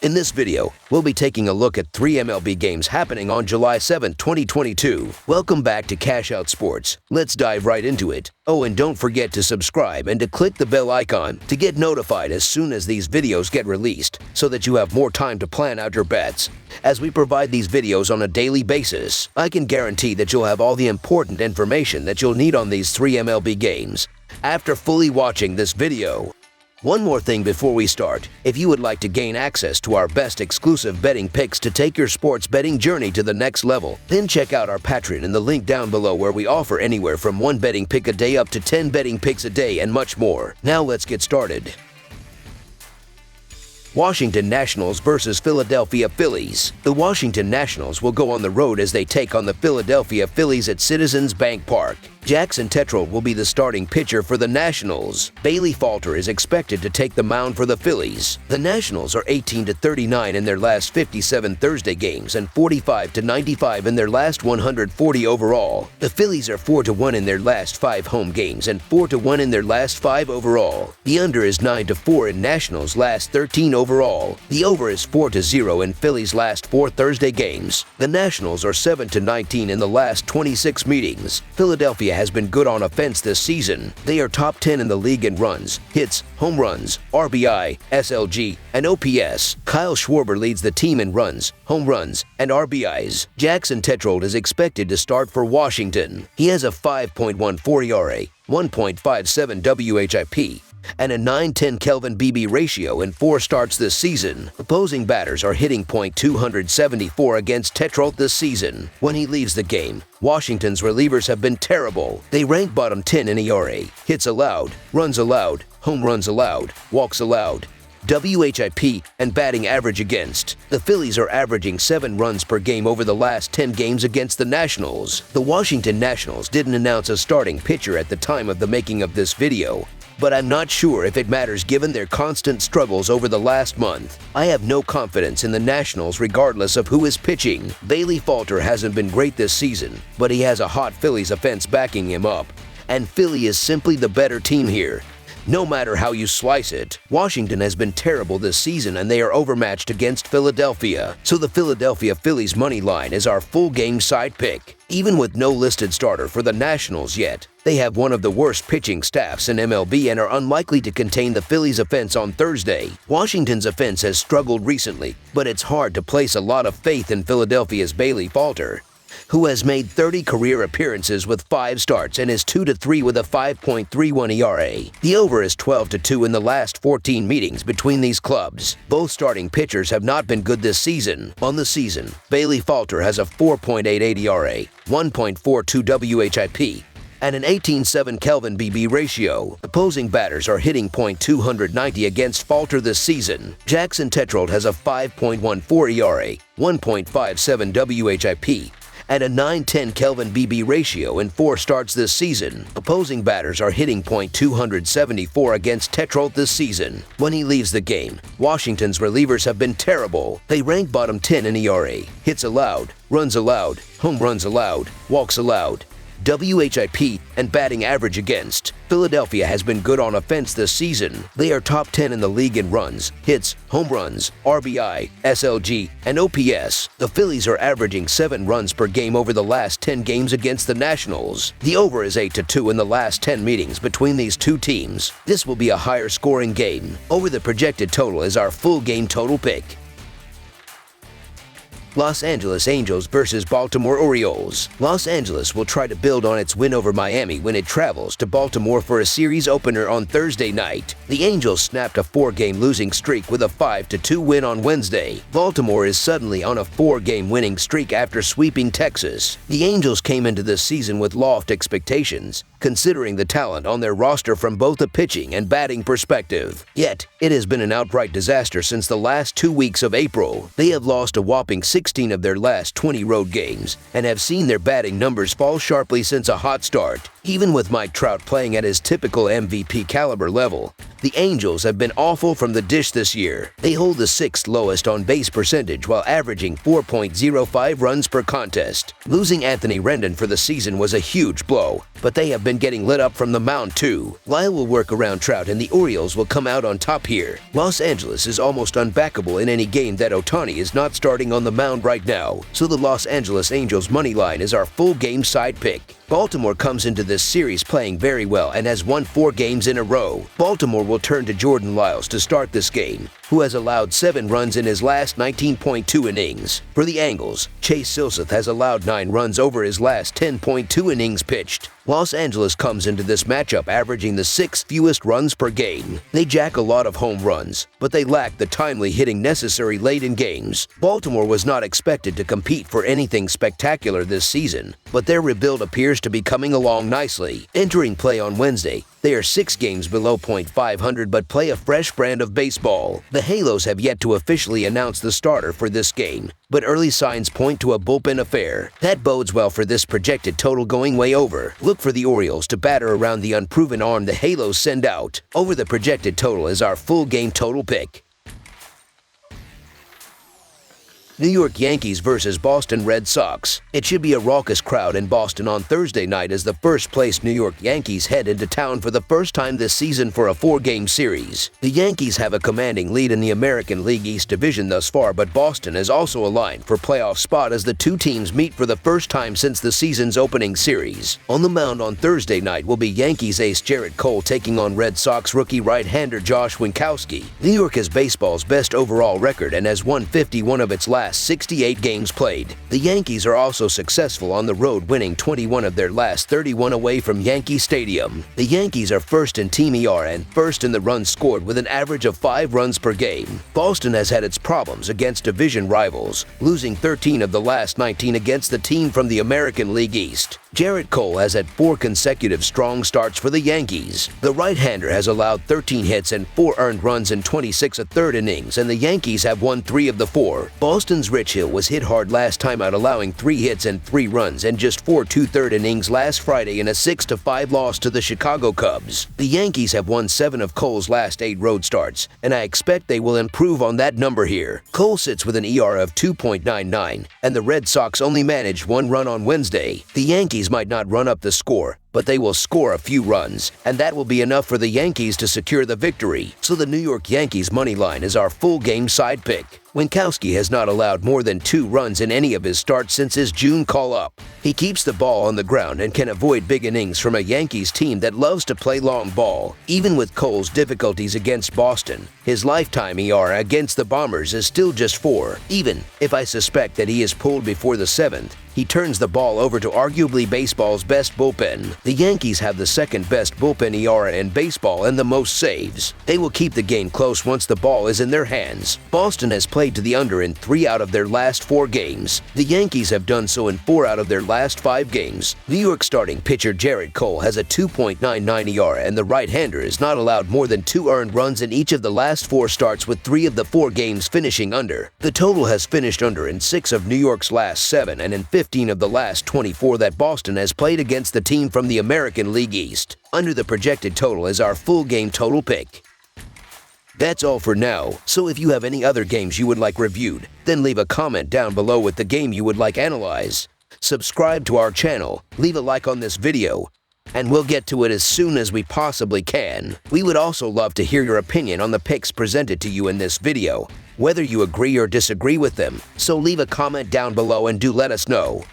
In this video, we'll be taking a look at 3 MLB games happening on July 7, 2022. Welcome back to Cash Out Sports. Let's dive right into it. Oh, and don't forget to subscribe and to click the bell icon to get notified as soon as these videos get released so that you have more time to plan out your bets. As we provide these videos on a daily basis, I can guarantee that you'll have all the important information that you'll need on these 3 MLB games after fully watching this video. One more thing before we start. If you would like to gain access to our best exclusive betting picks to take your sports betting journey to the next level, then check out our Patreon in the link down below where we offer anywhere from 1 betting pick a day up to 10 betting picks a day and much more. Now let's get started. Washington Nationals versus Philadelphia Phillies. The Washington Nationals will go on the road as they take on the Philadelphia Phillies at Citizens Bank Park. Jackson Tetrold will be the starting pitcher for the Nationals. Bailey Falter is expected to take the mound for the Phillies. The Nationals are 18-39 in their last 57 Thursday games and 45-95 in their last 140 overall. The Phillies are 4-1 in their last 5 home games and 4-1 in their last 5 overall. The under is 9-4 in Nationals' last 13 overall. The over is 4-0 in Phillies' last 4 Thursday games. The Nationals are 7-19 in the last 26 meetings. Philadelphia has been good on offense this season. They are top 10 in the league in runs, hits, home runs, RBI, SLG, and OPS. Kyle Schwarber leads the team in runs, home runs, and RBIs. Jackson Tetrold is expected to start for Washington. He has a 5.14 ERA, 1.57 WHIP, and a 9-10 Kelvin BB ratio in 4 starts this season. Opposing batters are hitting .274 against Tetrold this season. When he leaves the game, Washington's relievers have been terrible. They rank bottom 10 in ERA, hits allowed, runs allowed, home runs allowed, walks allowed, WHIP, and batting average against. The Phillies are averaging 7 runs per game over the last 10 games against the Nationals. The Washington Nationals didn't announce a starting pitcher at the time of the making of this video, but I'm not sure if it matters given their constant struggles over the last month. I have no confidence in the Nationals regardless of who is pitching. Bailey Falter hasn't been great this season, but he has a hot Phillies offense backing him up, and Philly is simply the better team here. No matter how you slice it, Washington has been terrible this season and they are overmatched against Philadelphia. So the Philadelphia Phillies money line is our full game side pick. Even with no listed starter for the Nationals yet, they have one of the worst pitching staffs in MLB and are unlikely to contain the Phillies' offense on Thursday. Washington's offense has struggled recently, but it's hard to place a lot of faith in Philadelphia's Bailey Falter, who has made 30 career appearances with 5 starts and is 2-3 with a 5.31 ERA. The over is 12-2 in the last 14 meetings between these clubs. Both starting pitchers have not been good this season. On the season, Bailey Falter has a 4.88 ERA, 1.42 WHIP, and an 18-7 Kelvin BB ratio. Opposing batters are hitting .290 against Falter this season. Jackson Tetrold has a 5.14 ERA, 1.57 WHIP, and a 9-10 Kelvin BB ratio in 4 starts this season. Opposing batters are hitting .274 against Tetrold this season. When he leaves the game, Washington's relievers have been terrible. They rank bottom 10 in ERA, hits allowed, runs allowed, home runs allowed, walks allowed, WHIP, and batting average against. Philadelphia has been good on offense this season. They are top 10 in the league in runs, hits, home runs, RBI, SLG, and OPS. The Phillies are averaging 7 runs per game over the last 10 games against the Nationals. The over is 8-2 in the last 10 meetings between these two teams. This will be a higher scoring game. Over the projected total is our full game total pick. Los Angeles Angels versus Baltimore Orioles. Los Angeles will try to build on its win over Miami when it travels to Baltimore for a series opener on Thursday night. The Angels snapped a 4-game losing streak with a 5-2 win on Wednesday. Baltimore is suddenly on a 4-game winning streak after sweeping Texas. The Angels came into this season with lofty expectations, considering the talent on their roster from both a pitching and batting perspective. Yet, it has been an outright disaster since the last 2 weeks of April. They have lost a whopping 16 of their last 20 road games and have seen their batting numbers fall sharply since a hot start. Even with Mike Trout playing at his typical MVP caliber level, the Angels have been awful from the dish this year. They hold the 6th lowest on-base percentage while averaging 4.05 runs per contest. Losing Anthony Rendon for the season was a huge blow, but they have been getting lit up from the mound too. Lyle will work around Trout and the Orioles will come out on top here. Los Angeles is almost unbackable in any game that Ohtani is not starting on the mound right now, so the Los Angeles Angels money line is our full game side pick. Baltimore comes into this series playing very well and has won 4 games in a row. Baltimore will turn to Jordan Lyles to start this game, who has allowed 7 runs in his last 19.2 innings. For the Angles, Chase Silseth has allowed 9 runs over his last 10.2 innings pitched. Los Angeles comes into this matchup averaging the 6th fewest runs per game. They jack a lot of home runs, but they lack the timely hitting necessary late in games. Baltimore was not expected to compete for anything spectacular this season, but their rebuild appears to be coming along nicely. Entering play on Wednesday, they are 6 games below .500 but play a fresh brand of baseball. The Halos have yet to officially announce the starter for this game, but early signs point to a bullpen affair. That bodes well for this projected total going way over. Look for the Orioles to batter around the unproven arm the Halos send out. Over the projected total is our full game total pick. New York Yankees versus Boston Red Sox. It should be a raucous crowd in Boston on Thursday night as the first-place New York Yankees head into town for the first time this season for a 4-game series. The Yankees have a commanding lead in the American League East Division thus far, but Boston is also aligned for playoff spot as the two teams meet for the first time since the season's opening series. On the mound on Thursday night will be Yankees ace Gerrit Cole taking on Red Sox rookie right-hander Josh Winkowski. New York has baseball's best overall record and has won 51 of its last 68 games played. The Yankees are also successful on the road, winning 21 of their last 31 away from Yankee Stadium. The Yankees are first in team ERA and first in the runs scored with an average of 5 runs per game. Boston has had its problems against division rivals, losing 13 of the last 19 against the team from the American League East. Gerrit Cole has had 4 consecutive strong starts for the Yankees. The right-hander has allowed 13 hits and 4 earned runs in 26 1/3 innings, and the Yankees have won 3 of the 4. Boston's Rich Hill was hit hard last time out, allowing 3 hits and 3 runs and just 4 2/3 innings last Friday in a 6-5 loss to the Chicago Cubs. The Yankees have won 7 of Cole's last 8 road starts, and I expect they will improve on that number here. Cole sits with an ERA of 2.99, and the Red Sox only managed 1 run on Wednesday. The Yankees might not run up the score, but they will score a few runs, and that will be enough for the Yankees to secure the victory. So the New York Yankees money line is our full game side pick. Winkowski has not allowed more than 2 runs in any of his starts since his June call-up. He keeps the ball on the ground and can avoid big innings from a Yankees team that loves to play long ball. Even with Cole's difficulties against Boston, his lifetime ERA against the Bombers is still just 4. Even if I suspect that he is pulled before the 7th, he turns the ball over to arguably baseball's best bullpen. The Yankees have the 2nd best bullpen ERA in baseball and the most saves. They will keep the game close once the ball is in their hands. Boston has played to the under in 3 out of their last 4 games. The Yankees have done so in 4 out of their last 5 games. New York starting pitcher Gerrit Cole has a 2.99 ERA, and the right-hander has not allowed more than 2 earned runs in each of the last 4 starts, with 3 of the 4 games finishing under. The total has finished under in 6 of New York's last 7 and in 15 of the last 24 that Boston has played against the team from the American League East. Under the projected total is our full game total pick. That's all for now, so if you have any other games you would like reviewed, then leave a comment down below with the game you would like analyzed. Subscribe to our channel, leave a like on this video, and we'll get to it as soon as we possibly can. We would also love to hear your opinion on the picks presented to you in this video, whether you agree or disagree with them, so leave a comment down below and do let us know.